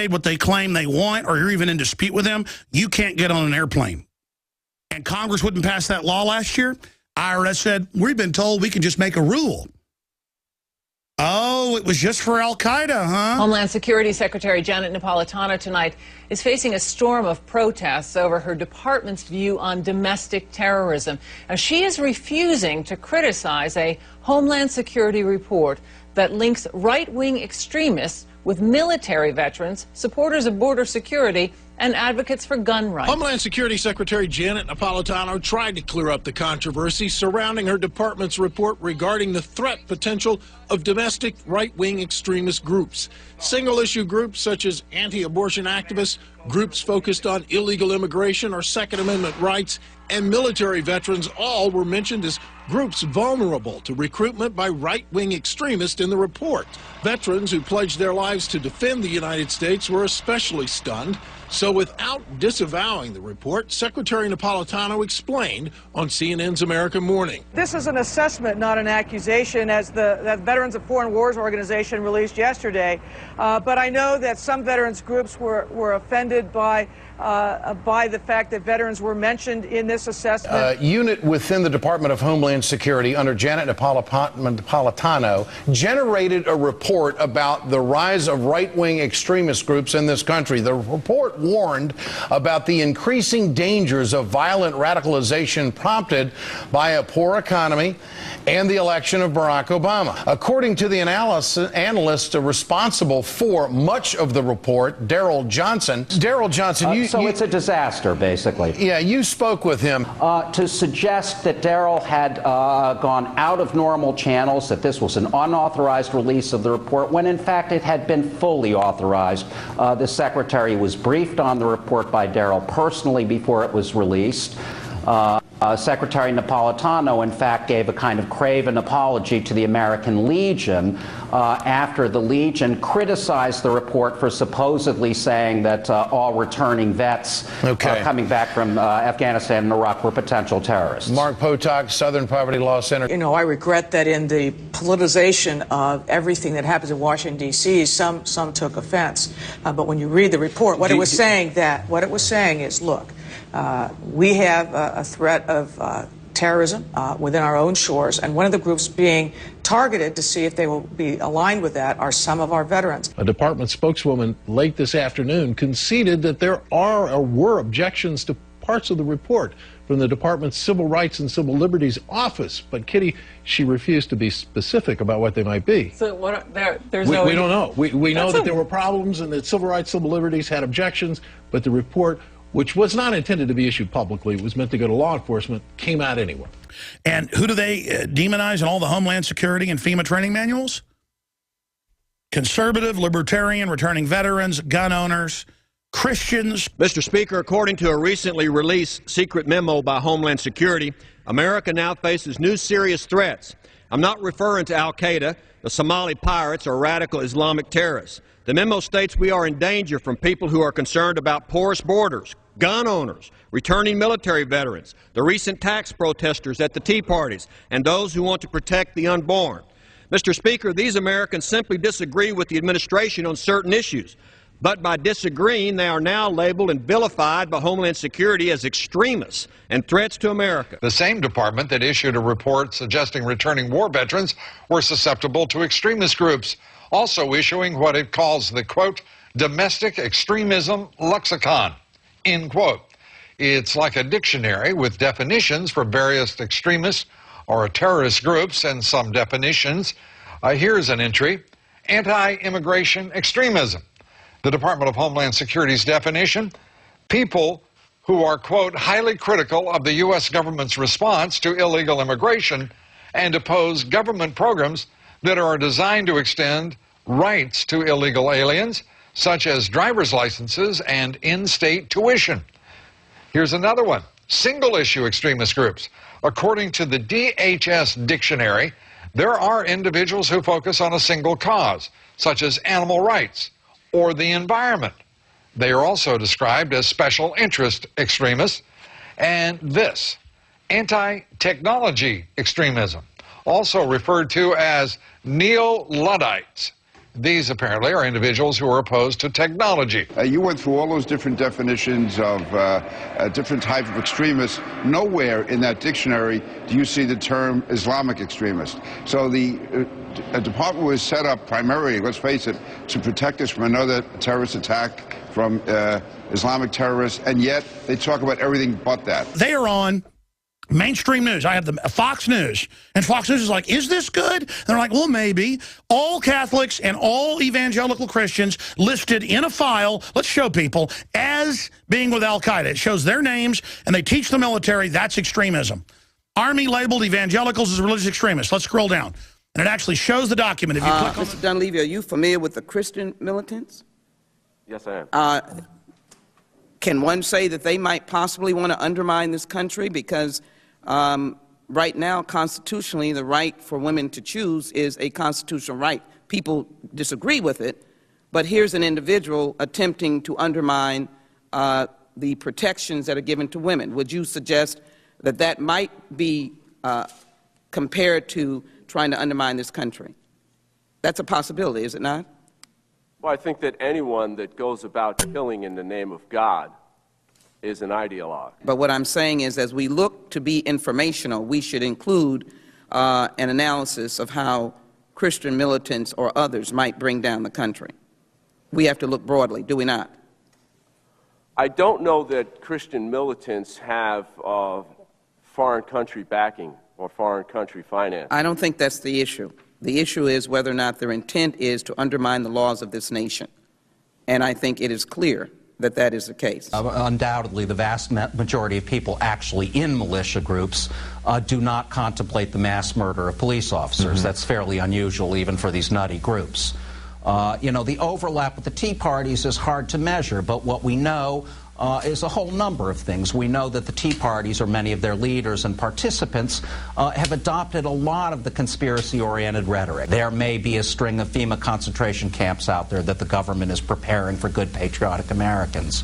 paid what they claim they want, or you're even in dispute with them, you can't get on an airplane. And Congress wouldn't pass that law last year. IRS said, we've been told we can just make a rule. Oh, it was just for al-Qaeda, huh? Homeland Security Secretary Janet Napolitano tonight is facing a storm of protests over her department's view on domestic terrorism. Now, she is refusing to criticize a Homeland Security report that links right-wing extremists with military veterans, supporters of border security, and advocates for gun rights. Homeland Security Secretary Janet Napolitano tried to clear up the controversy surrounding her department's report regarding the threat potential of domestic right-wing extremist groups. Single-issue groups such as anti-abortion activists, groups focused on illegal immigration or Second Amendment rights, and military veterans all were mentioned as groups vulnerable to recruitment by right-wing extremists in the report. Veterans who pledged their lives to defend the United States were especially stunned. So without disavowing the report, Secretary Napolitano explained on CNN's American Morning. This is an assessment, not an accusation, as the Veterans of Foreign Wars organization released yesterday. But I know that some veterans groups were offended by the fact that veterans were mentioned in this assessment. Unit within the Department of Homeland Security under Janet Napolitano generated a report about the rise of right-wing extremist groups in this country. The report warned about the increasing dangers of violent radicalization prompted by a poor economy and the election of Barack Obama. According to the analyst responsible for much of the report, Daryl Johnson. Daryl Johnson, so it's a disaster, basically. Yeah, you spoke with him. To suggest that Daryl had gone out of normal channels, that this was an unauthorized release of the report, when in fact it had been fully authorized. The secretary was briefed on the report by Daryl personally before it was released. Secretary Napolitano, in fact, gave a kind of craven apology to the American Legion after the Legion criticized the report for supposedly saying that all returning vets coming back from Afghanistan and Iraq were potential terrorists. Mark Potok, Southern Poverty Law Center. You know, I regret that in the politicization of everything that happens in Washington, D.C., some took offense. But when you read the report, what it was saying is, look, we have a threat of terrorism within our own shores, and one of the groups being targeted to see if they will be aligned with that are some of our veterans. A department spokeswoman late this afternoon conceded that there are or were objections to parts of the report from the department's Civil Rights and Civil Liberties Office. But, Kitty, she refused to be specific about what they might be. So what, there's we no... We don't know. We know that there were problems and that Civil Rights, Civil Liberties had objections, but the report, which was not intended to be issued publicly, it was meant to go to law enforcement, came out anyway. And who do they demonize in all the Homeland Security and FEMA training manuals? Conservative, libertarian, returning veterans, gun owners, Christians. Mr. Speaker, according to a recently released secret memo by Homeland Security, America now faces new serious threats. I'm not referring to al-Qaeda, the Somali pirates, or radical Islamic terrorists. The memo states we are in danger from people who are concerned about porous borders, gun owners, returning military veterans, the recent tax protesters at the Tea Parties, and those who want to protect the unborn. Mr. Speaker, these Americans simply disagree with the administration on certain issues. But by disagreeing, they are now labeled and vilified by Homeland Security as extremists and threats to America. The same department that issued a report suggesting returning war veterans were susceptible to extremist groups, also issuing what it calls the, quote, domestic extremism lexicon, end quote. It's like a dictionary with definitions for various extremist or terrorist groups and some definitions. Here's an entry: anti-immigration extremism. The Department of Homeland Security's definition: people who are, quote, highly critical of the U.S. government's response to illegal immigration and oppose government programs that are designed to extend rights to illegal aliens, such as driver's licenses and in-state tuition. Here's another one: single-issue extremist groups. According to the DHS dictionary, there are individuals who focus on a single cause, such as animal rights or the environment. They are also described as special interest extremists. And this, anti-technology extremism, also referred to as neo-Luddites. These apparently are individuals who are opposed to technology. You went through all those different definitions of different types of extremists. Nowhere in that dictionary do you see the term Islamic extremist. So the department was set up primarily, let's face it, to protect us from another terrorist attack from Islamic terrorists, and yet they talk about everything but that. They are on mainstream news. I have the Fox News, and Fox News is like, is this good? And they're like, well, maybe. All Catholics and all evangelical Christians listed in a file, let's show people, as being with Al-Qaeda. It shows their names, and they teach the military that's extremism. Army labeled evangelicals as religious extremists. Let's scroll down. And it actually shows the document. If you click on Mr. Dunleavy, are you familiar with the Christian militants? Yes, I am. Can one say that they might possibly want to undermine this country? Because right now, constitutionally, the right for women to choose is a constitutional right. People disagree with it, but here's an individual attempting to undermine the protections that are given to women. Would you suggest that that might be compared to trying to undermine this country? That's a possibility, is it not? Well, I think that anyone that goes about killing in the name of God is an ideologue. But what I'm saying is, as we look to be informational, we should include an analysis of how Christian militants or others might bring down the country. We have to look broadly, do we not? I don't know that Christian militants have foreign country backing or foreign country finance. I don't think that's the issue. The issue is whether or not their intent is to undermine the laws of this nation. And I think it is clear that that is the case. Undoubtedly, the vast majority of people actually in militia groups do not contemplate the mass murder of police officers. That's fairly unusual even for these nutty groups. You know, the overlap with the Tea Parties is hard to measure, but what we know is a whole number of things. We know that the Tea Parties, or many of their leaders and participants, have adopted a lot of the conspiracy-oriented rhetoric. There may be a string of FEMA concentration camps out there that the government is preparing for good, patriotic Americans.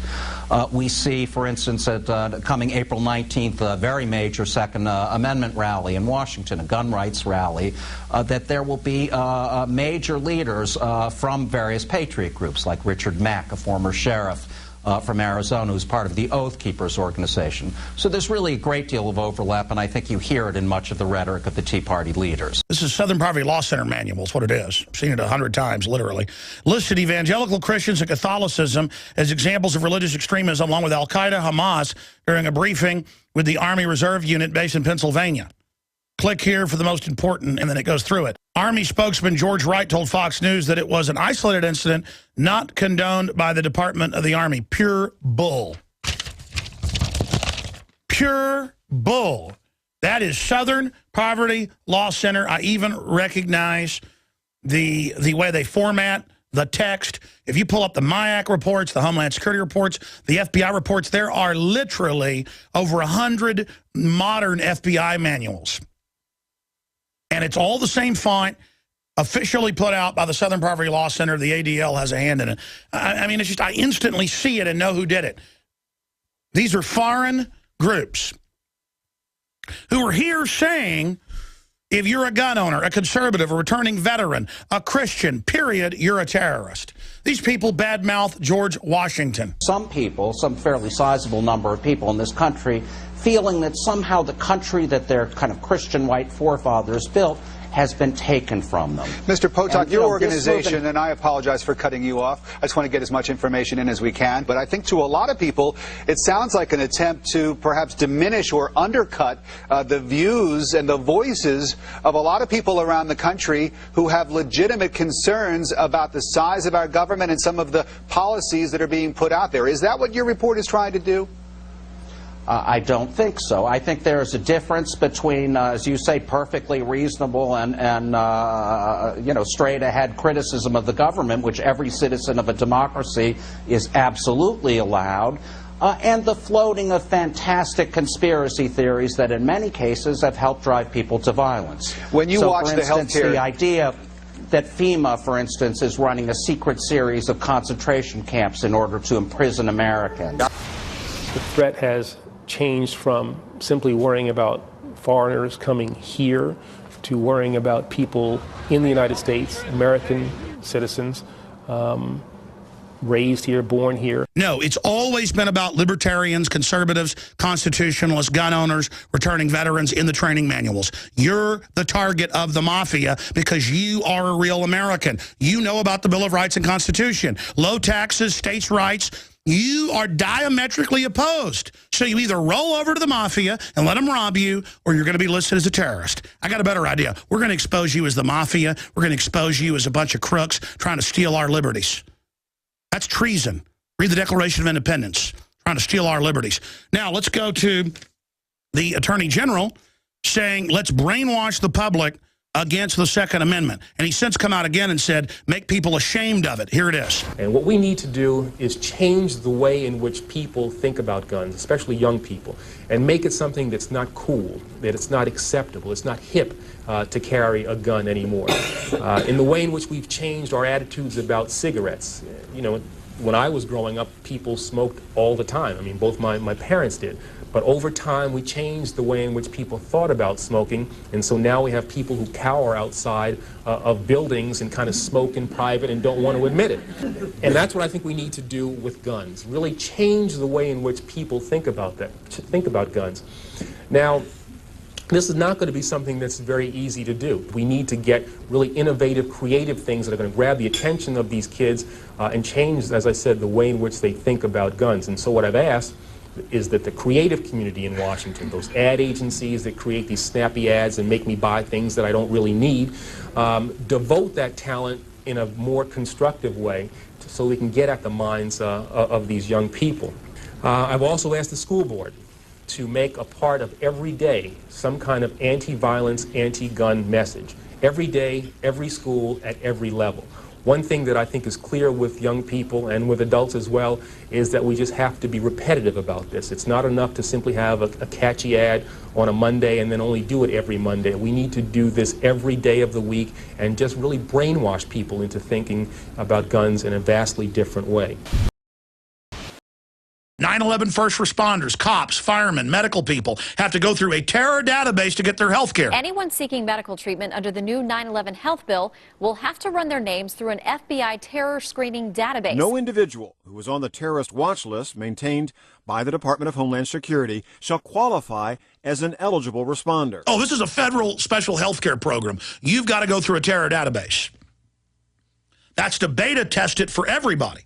We see, for instance, at coming April 19th, a very major Second Amendment rally in Washington, a gun rights rally, that there will be major leaders from various patriot groups, like Richard Mack, a former sheriff from Arizona, who's part of the Oath Keepers organization. So there's really a great deal of overlap, and I think you hear it in much of the rhetoric of the Tea Party leaders. This is Southern Poverty Law Center manual, is what it is. I've seen it 100 times, literally. Listed evangelical Christians and Catholicism as examples of religious extremism, along with Al-Qaeda, Hamas, during a briefing with the Army Reserve Unit based in Pennsylvania. Click here for the most important, and then it goes through it. Army spokesman George Wright told Fox News that it was an isolated incident not condoned by the Department of the Army. Pure bull. Pure bull. That is Southern Poverty Law Center. I even recognize the way they format the text. If you pull up the MIAC reports, the Homeland Security reports, the FBI reports, there are literally over 100 modern FBI manuals. And it's all the same font, officially put out by the Southern Poverty Law Center. The ADL has a hand in it. I mean, it's just, I instantly see it and know who did it. These are foreign groups who are here saying, if you're a gun owner, a conservative, a returning veteran, a Christian, period, you're a terrorist. These people badmouth George Washington. Some people, some fairly sizable number of people in this country, feeling that somehow the country that their kind of Christian white forefathers built has been taken from them. Mr. Potok, your organization, and I apologize for cutting you off, I just want to get as much information in as we can, but I think to a lot of people it sounds like an attempt to perhaps diminish or undercut the views and the voices of a lot of people around the country who have legitimate concerns about the size of our government and some of the policies that are being put out there. Is that what your report is trying to do? I don't think so. I think there's a difference between, as you say, perfectly reasonable and you know, straight-ahead criticism of the government, which every citizen of a democracy is absolutely allowed, and the floating of fantastic conspiracy theories that in many cases have helped drive people to violence. When you watch for instance, the idea that FEMA, for instance, is running a secret series of concentration camps in order to imprison Americans. The threat has changed from simply worrying about foreigners coming here to worrying about people in the United States, American citizens, raised here, born here. No, it's always been about libertarians, conservatives, constitutionalists, gun owners, returning veterans in the training manuals. You're the target of the mafia because you are a real American. You know about the Bill of Rights and Constitution. Low taxes, states' rights. You are diametrically opposed. So you either roll over to the mafia and let them rob you, or you're going to be listed as a terrorist. I got a better idea. We're going to expose you as the mafia. We're going to expose you as a bunch of crooks trying to steal our liberties. That's treason. Read the Declaration of Independence, trying to steal our liberties. Now, let's go to the Attorney General saying, let's brainwash the public against the Second Amendment. And he's since come out again and said, make people ashamed of it. Here it is. And what we need to do is change the way in which people think about guns, especially young people, and make it something that's not cool, that it's not acceptable, it's not hip to carry a gun anymore. In the way in which we've changed our attitudes about cigarettes. You know, when I was growing up, people smoked all the time. I mean, both my parents did. But over time, we changed the way in which people thought about smoking, and so now we have people who cower outside of buildings and kind of smoke in private and don't want to admit it. And that's what I think we need to do with guns, really change the way in which people think about guns. Now, this is not going to be something that's very easy to do. We need to get really innovative, creative things that are going to grab the attention of these kids and change, as I said, the way in which they think about guns. And so what I've asked is that the creative community in Washington, those ad agencies that create these snappy ads and make me buy things that I don't really need, devote that talent in a more constructive way so we can get at the minds of these young people. I've also asked the school board to make a part of every day some kind of anti-violence, anti-gun message. Every day, every school, at every level. One thing that I think is clear with young people and with adults as well is that we just have to be repetitive about this. It's not enough to simply have a catchy ad on a Monday and then only do it every Monday. We need to do this every day of the week and just really brainwash people into thinking about guns in a vastly different way. 9/11 first responders, cops, firemen, medical people have to go through a terror database to get their health care. Anyone seeking medical treatment under the new 9/11 health bill will have to run their names through an FBI terror screening database. No individual who is on the terrorist watch list maintained by the Department of Homeland Security shall qualify as an eligible responder. Oh, this is a federal special health care program. You've got to go through a terror database. That's to beta test it for everybody.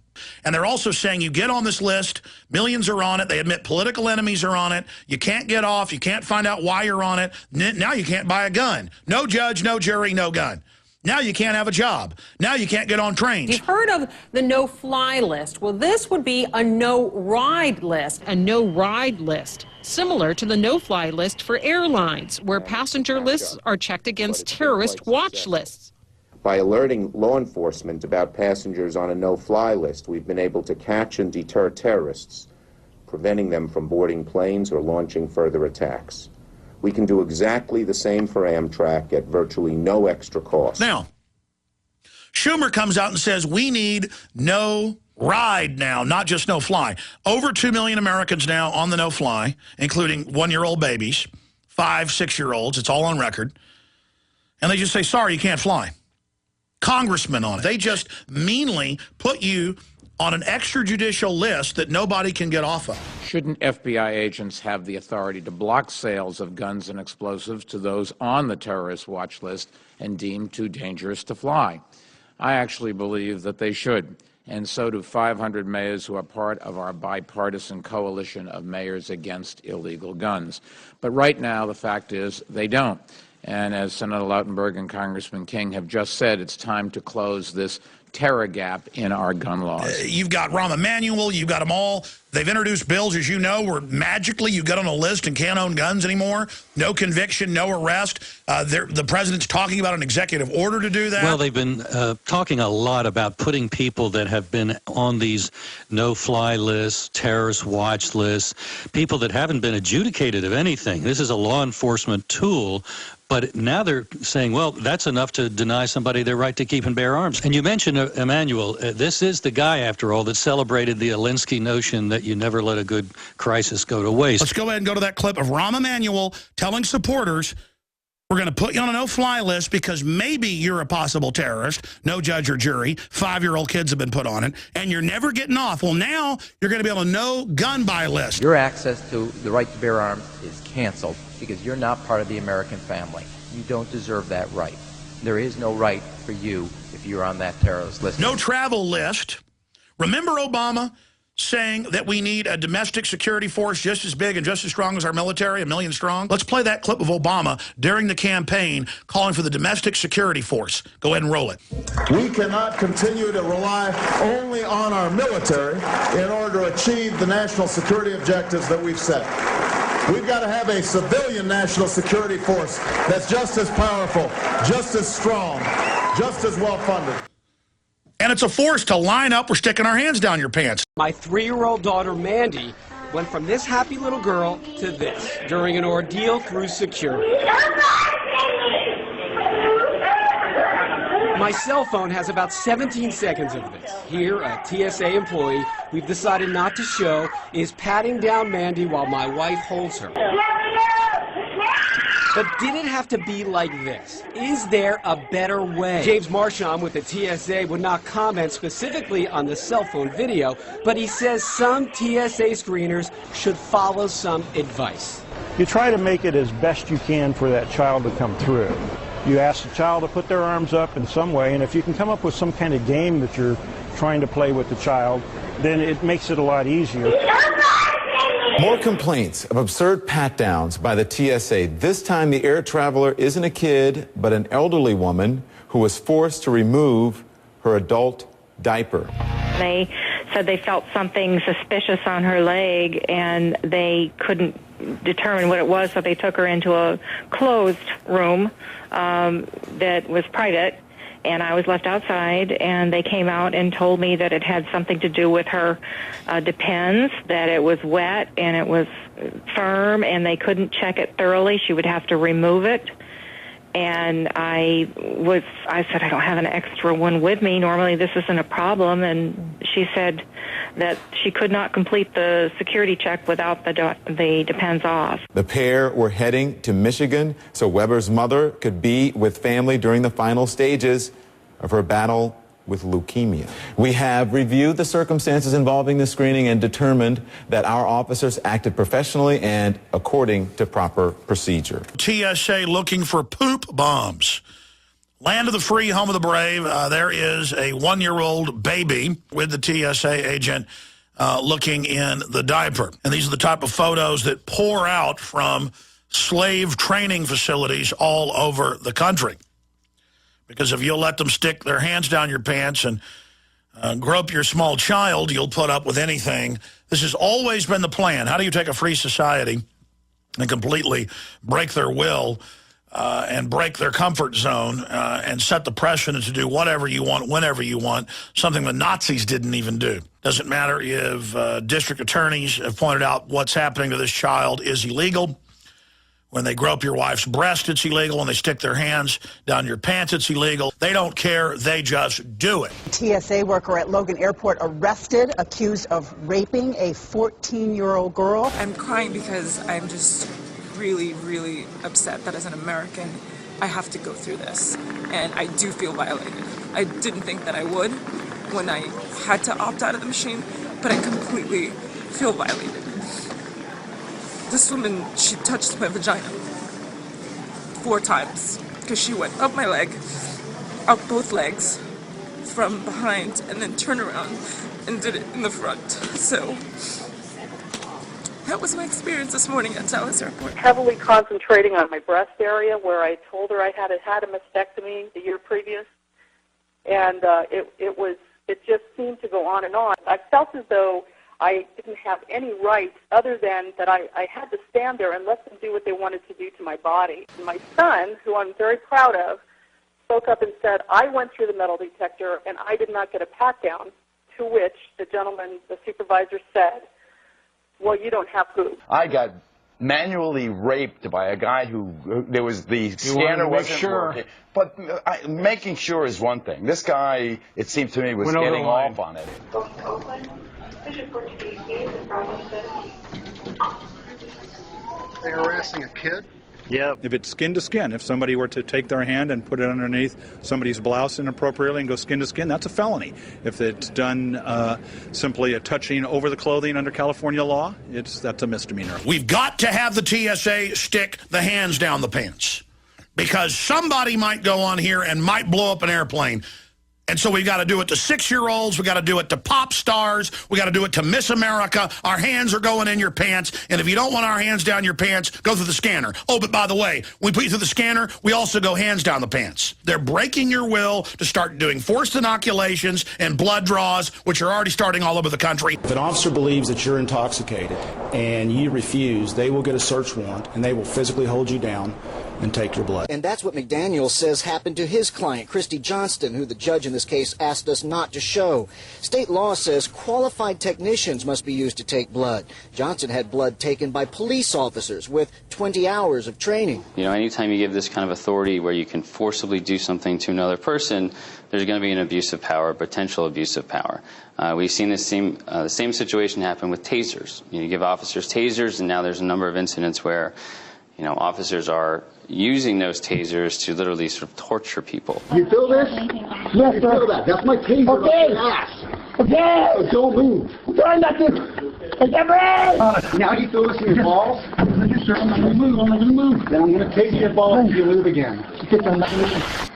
And they're also saying you get on this list, millions are on it, they admit political enemies are on it, you can't get off, you can't find out why you're on it, now you can't buy a gun. No judge, no jury, no gun. Now you can't have a job. Now you can't get on trains. You've heard of the no-fly list. Well, this would be a no-ride list. A no-ride list, similar to the no-fly list for airlines, where passenger lists are checked against terrorist watch lists. By alerting law enforcement about passengers on a no-fly list, we've been able to catch and deter terrorists, preventing them from boarding planes or launching further attacks. We can do exactly the same for Amtrak at virtually no extra cost. Now, Schumer comes out and says we need no ride now, not just no fly. Over 2 million Americans now on the no fly, including 1-year-old babies, 5, 6-year-olds. It's all on record. And they just say, sorry, you can't fly. Congressmen on it. They just meanly put you on an extrajudicial list that nobody can get off of. Shouldn't FBI agents have the authority to block sales of guns and explosives to those on the terrorist watch list and deemed too dangerous to fly? I actually believe that they should, and so do 500 mayors who are part of our bipartisan coalition of mayors against illegal guns. But right now, the fact is they don't. And as Senator Lautenberg and Congressman King have just said, it's time to close this terror gap in our gun laws. You've got Rahm Emanuel, you've got them all. They've introduced bills, as you know, where magically you get on a list and can't own guns anymore. No conviction, no arrest. The president's talking about an executive order to do that. Well, they've been talking a lot about putting people that have been on these no-fly lists, terrorist watch lists, people that haven't been adjudicated of anything. This is a law enforcement tool. But now they're saying, well, that's enough to deny somebody their right to keep and bear arms. And you mentioned Emanuel. This is the guy, after all, that celebrated the Alinsky notion that you never let a good crisis go to waste. Let's go ahead and go to that clip of Rahm Emanuel telling supporters, We're going to put you on a no-fly list because maybe you're a possible terrorist. No judge or jury. 5-year-old kids have been put on it. And you're never getting off. Well, now you're going to be on a no-gun-buy list. Your access to the right to bear arms is canceled because you're not part of the American family. You don't deserve that right. There is no right for you if you're on that terrorist list. No travel list. Remember Obama saying that we need a domestic security force just as big and just as strong as our military, 1 million strong? Let's play that clip of Obama during the campaign calling for the domestic security force. Go ahead and roll it. We cannot continue to rely only on our military in order to achieve the national security objectives that we've set. We've got to have a civilian national security force that's just as powerful, just as strong, just as well-funded. And it's a force to line up. We're sticking our hands down your pants. My 3-year-old daughter, Mandy, went from this happy little girl to this during an ordeal through security. My cell phone has about 17 seconds of this. Here, a TSA employee we've decided not to show is patting down Mandy while my wife holds her. But did it have to be like this? Is there a better way? James Marchand with the TSA would not comment specifically on the cell phone video, but he says some TSA screeners should follow some advice. You try to make it as best you can for that child to come through. You ask the child to put their arms up in some way, and if you can come up with some kind of game that you're trying to play with the child, then it makes it a lot easier. More complaints of absurd pat-downs by the TSA. This time the air traveler isn't a kid, but an elderly woman who was forced to remove her adult diaper. They said they felt something suspicious on her leg, and they couldn't determine what it was, so they took her into a closed room that was private. And I was left outside, and they came out and told me that it had something to do with her depends, that it was wet and it was firm, and they couldn't check it thoroughly. She would have to remove it. And I said, I don't have an extra one with me. Normally this isn't a problem. And she said that she could not complete the security check without the depends off. The pair were heading to Michigan so Weber's mother could be with family during the final stages of her battle with leukemia. We have reviewed the circumstances involving the screening and determined that our officers acted professionally and according to proper procedure. TSA looking for poop bombs. Land of the free, home of the brave. There is a 1-year-old baby with the TSA agent looking in the diaper. And these are the type of photos that pour out from slave training facilities all over the country. Because if you'll let them stick their hands down your pants and grope your small child, you'll put up with anything. This has always been the plan. How do you take a free society and completely break their will and break their comfort zone and set the precedent to do whatever you want, whenever you want, something the Nazis didn't even do? Doesn't matter if district attorneys have pointed out what's happening to this child is illegal. When they grope your wife's breast, it's illegal. When they stick their hands down your pants, it's illegal. They don't care. They just do it. TSA worker at Logan Airport arrested, accused of raping a 14-year-old girl. I'm crying because I'm just really, really upset that as an American, I have to go through this. And I do feel violated. I didn't think that I would when I had to opt out of the machine, but I completely feel violated. This woman, she touched my vagina 4 times because she went up my leg, up both legs, from behind, and then turned around and did it in the front. So that was my experience this morning at Dallas Airport. Heavily concentrating on my breast area where I told her I had had a mastectomy the year previous, and it just seemed to go on and on. I felt as though I didn't have any rights other than that I had to stand there and let them do what they wanted to do to my body. My son, who I'm very proud of, spoke up and said, I went through the metal detector and I did not get a pat-down, to which the gentleman, the supervisor, said, well, you don't have boobs. I got manually raped by a guy who there was the scanner wasn't working. But making sure is one thing. This guy, it seemed to me, was getting off on it. They're harassing a kid? Yep. If it's skin to skin, if somebody were to take their hand and put it underneath somebody's blouse inappropriately and go skin to skin, that's a felony. If it's done simply a touching over the clothing under California law, that's a misdemeanor. We've got to have the TSA stick the hands down the pants, because somebody might go on here and might blow up an airplane. And so we've got to do it to 6-year-olds. We've got to do it to pop stars. We've got to do it to Miss America. Our hands are going in your pants. And if you don't want our hands down your pants, go through the scanner. Oh, but by the way, when we put you through the scanner, we also go hands down the pants. They're breaking your will to start doing forced inoculations and blood draws, which are already starting all over the country. If an officer believes that you're intoxicated and you refuse, they will get a search warrant and they will physically hold you down and take your blood. And that's what McDaniel says happened to his client, Christy Johnston, who the judge in this case asked us not to show. State law says qualified technicians must be used to take blood. Johnson had blood taken by police officers with 20 hours of training. You know, anytime you give this kind of authority where you can forcibly do something to another person, there's going to be an abuse of power, potential abuse of power. We've seen the same situation happen with tasers. You give officers tasers, and now there's a number of incidents where, you know, officers are using those tasers to literally sort of torture people. You feel this? Yes, you feel that? That's my taser on your ass. Okay. So don't move. I'm trying not to. Now you feel this in your balls? Yes, sir. I'm not going to move. I'm not going to move. Then I'm going to take your balls and you move again.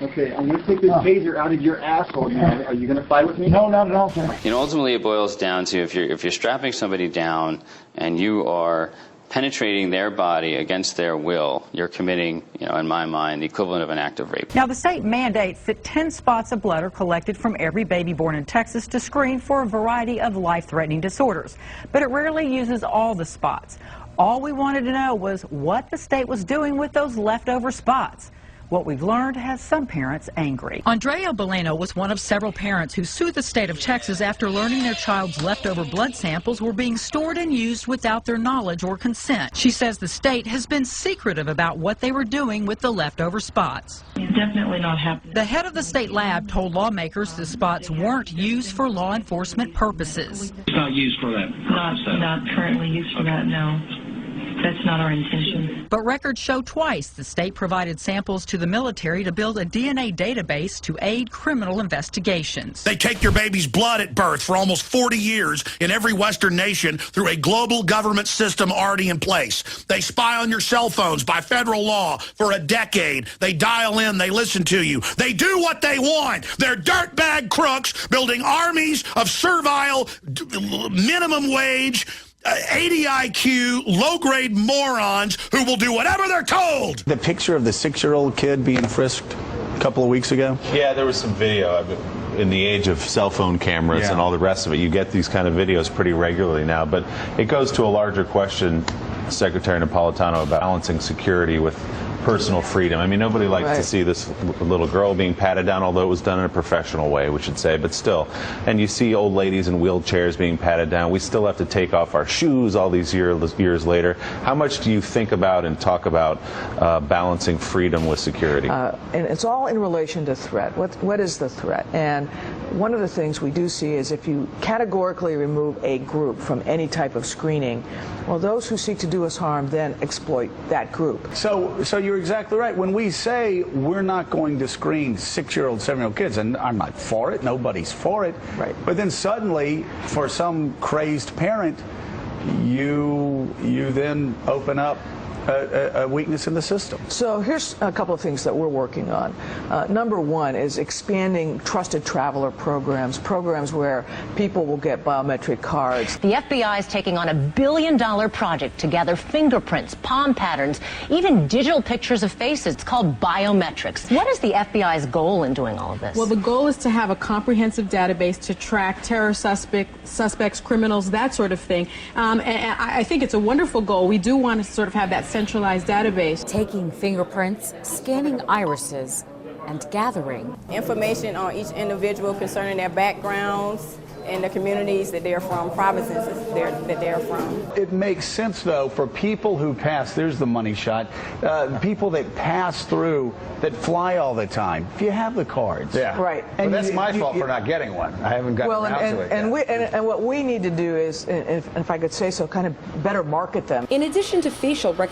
Okay, I'm going to take this taser out of your asshole now. Are you going to fight with me? No, not at all, sir. You know, ultimately it boils down to if you're strapping somebody down and you are penetrating their body against their will, you're committing, you know, in my mind, the equivalent of an act of rape. Now, the state mandates that 10 spots of blood are collected from every baby born in Texas to screen for a variety of life-threatening disorders. But it rarely uses all the spots. All we wanted to know was what the state was doing with those leftover spots. What we've learned has some parents angry. Andrea Boleno was one of several parents who sued the state of Texas after learning their child's leftover blood samples were being stored and used without their knowledge or consent. She says the state has been secretive about what they were doing with the leftover spots. It's definitely not happening. The head of the state lab told lawmakers the spots weren't used for law enforcement purposes. It's not used for that purpose. Not currently used for that, no. That's not our intention. But records show twice the state provided samples to the military to build a DNA database to aid criminal investigations. They take your baby's blood at birth for almost 40 years in every Western nation through a global government system already in place. They spy on your cell phones by federal law for a decade. They dial in, they listen to you. They do what they want. They're dirtbag crooks building armies of servile, minimum wage, 80 IQ, low-grade morons who will do whatever they're told. The picture of the 6-year-old kid being frisked a couple of weeks ago? Yeah, there was some video. In the age of cell phone cameras and all the rest of it, you get these kind of videos pretty regularly now. But it goes to a larger question, Secretary Napolitano, about balancing security with personal freedom. I mean, nobody likes to see this little girl being patted down, although it was done in a professional way, we should say, but still. And you see old ladies in wheelchairs being patted down. We still have to take off our shoes all these years later. How much do you think about and talk about balancing freedom with security? And it's all in relation to threat. What is the threat? And one of the things we do see is if you categorically remove a group from any type of screening, well, those who seek to do us harm then exploit that group. So you're exactly right. When we say we're not going to screen 6-year-old, 7-year-old kids, and I'm not for it, nobody's for it, right. But then suddenly, for some crazed parent, you then open up a weakness in the system. So here's a couple of things that we're working on. Number one is expanding trusted traveler programs where people will get biometric cards. The FBI is taking on $1 billion project to gather fingerprints, palm patterns, even digital pictures of faces. It's called biometrics. What is the FBI's goal in doing all of this? Well, the goal is to have a comprehensive database to track terror suspects, criminals, that sort of thing. And I think it's a wonderful goal. We do want to sort of have that centralized database. Taking fingerprints, scanning irises, and gathering information on each individual concerning their backgrounds and the communities that they're from, provinces that they're from. It makes sense, though, for people who pass, there's the money shot, people that pass through, that fly all the time. If you have the cards. Yeah. Right. And that's my fault for not getting one. I haven't gotten around to it yet. And what we need to do is, if I could say so, kind of better market them. In addition to facial recognition,